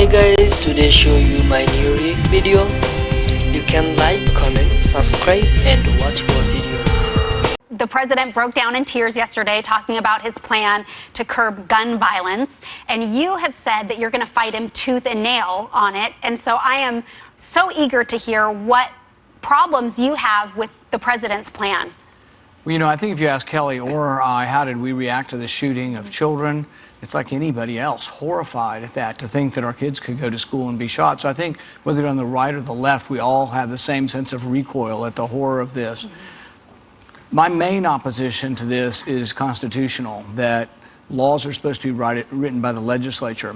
Hey guys, today show you my new react video. You can like, comment, subscribe and watch more videos. The president broke down in tears yesterday talking about his plan to curb gun violence, and you have said that you're going to fight him tooth and nail on it. And so I am so eager to hear what problems you have with the president's plan. Well, you know, I think if you ask Kelly or I, how did we react to the shooting of children, it's like anybody else, horrified at that, to think that our kids could go to school and be shot. So I think whether you're on the right or the left, we all have the same sense of recoil at the horror of this. My main opposition to this is constitutional, that laws are supposed to be written by the legislature.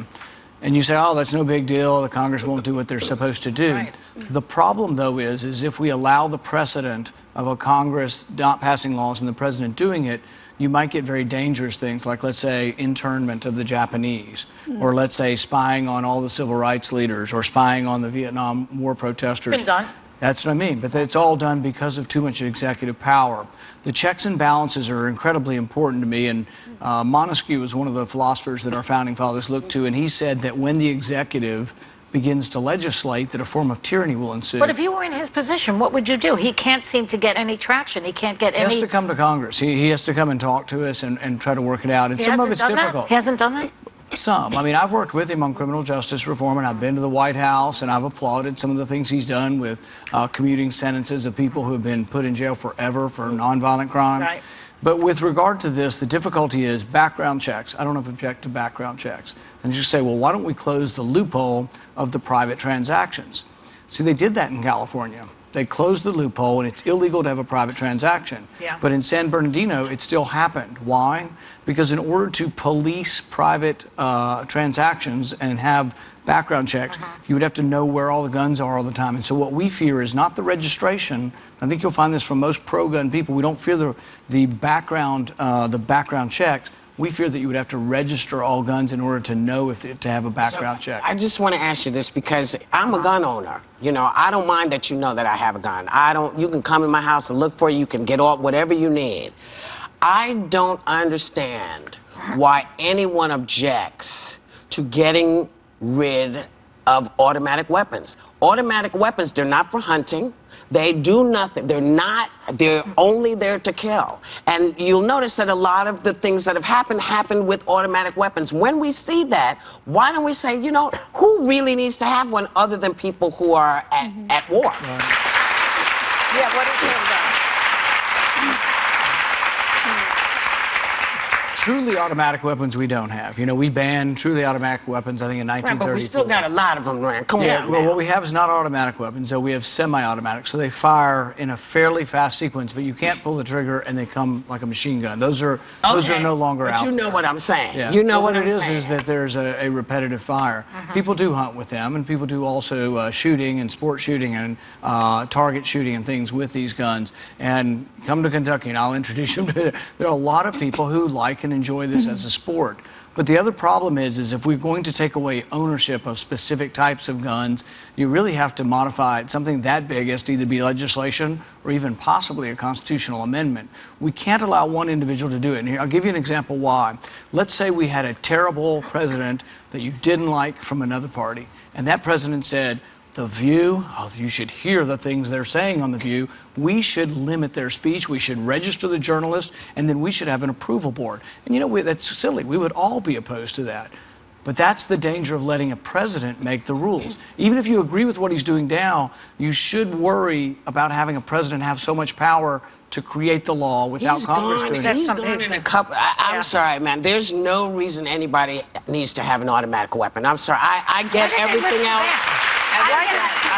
And you say, oh, that's no big deal, the Congress won't do what they're supposed to do. Right. The problem, though, is if we allow the precedent of a Congress not passing laws and the president doing it, you might get very dangerous things like, let's say, internment of the Japanese, or let's say spying on all the civil rights leaders, or spying on the Vietnam War protesters. It's been done. That's what I mean, but it's all done because of too much executive power. The checks and balances are incredibly important to me, and Montesquieu was one of the philosophers that our founding fathers looked to, and he said that when the executive begins to legislate, that a form of tyranny will ensue. But if you were in his position, what would you do? He can't seem to get any traction. He can't get any... He has to come to Congress. He has to come and talk to us and try to work it out, and some of it's difficult. He hasn't done that? Some. I mean, I've worked with him on criminal justice reform, and I've been to the White House, and I've applauded some of the things he's done with commuting sentences of people who have been put in jail forever for nonviolent crimes. Right. But with regard to this, the difficulty is background checks. I don't object to background checks. And just say, well, why don't we close the loophole of the private transactions? See, they did that in California. They closed the loophole, and it's illegal to have a private transaction. Yeah. But in San Bernardino, it still happened. Why? Because in order to police private transactions and have background checks, you would have to know where all the guns are all the time. And so what we fear is not the registration. I think you'll find this from most pro-gun people. We don't fear the background checks. We fear that you would have to register all guns in order to know to have a background check. I just want to ask you this because I'm a gun owner. You know, I don't mind that you know that I have a gun. You can come in my house and look for it. You can get all whatever you need. I don't understand why anyone objects to getting rid of automatic weapons. Automatic weapons, they're not for hunting. They do nothing. They're only there to kill. And you'll notice that a lot of the things that have happened with automatic weapons. When we see that, why don't we say, you know, who really needs to have one other than people who are at war? Right. Yeah, what is it? Truly automatic weapons we don't have. You know, we banned truly automatic weapons, I think, in 1934. Right, but we still got a lot of them around. Come on, well, now. what we have is not automatic weapons, so we have semi-automatic. So they fire in a fairly fast sequence, but you can't pull the trigger and they come like a machine gun. Those are no longer out. But you know what I'm saying. Yeah. You know what I'm it saying. is that there's a repetitive fire. People do hunt with them, and people do also shooting and sport shooting and target shooting and things with these guns. And come to Kentucky and I'll introduce you to there are a lot of people who like and enjoy this as a sport. But the other problem is if we're going to take away ownership of specific types of guns, you really have to modify something that big as to either be legislation or even possibly a constitutional amendment. We can't allow one individual to do it. And here, I'll give you an example why. Let's say we had a terrible president that you didn't like from another party, and that president said, The View, you should hear the things they're saying on The View. We should limit their speech. We should register the journalists, and then we should have an approval board. And you know, that's silly. We would all be opposed to that. But that's the danger of letting a president make the rules. Even if you agree with what he's doing now, you should worry about having a president have so much power to create the law without Congress doing it. He's gone in a couple. I'm sorry, man. There's no reason anybody needs to have an automatic weapon. I'm sorry. I get everything else. I like that.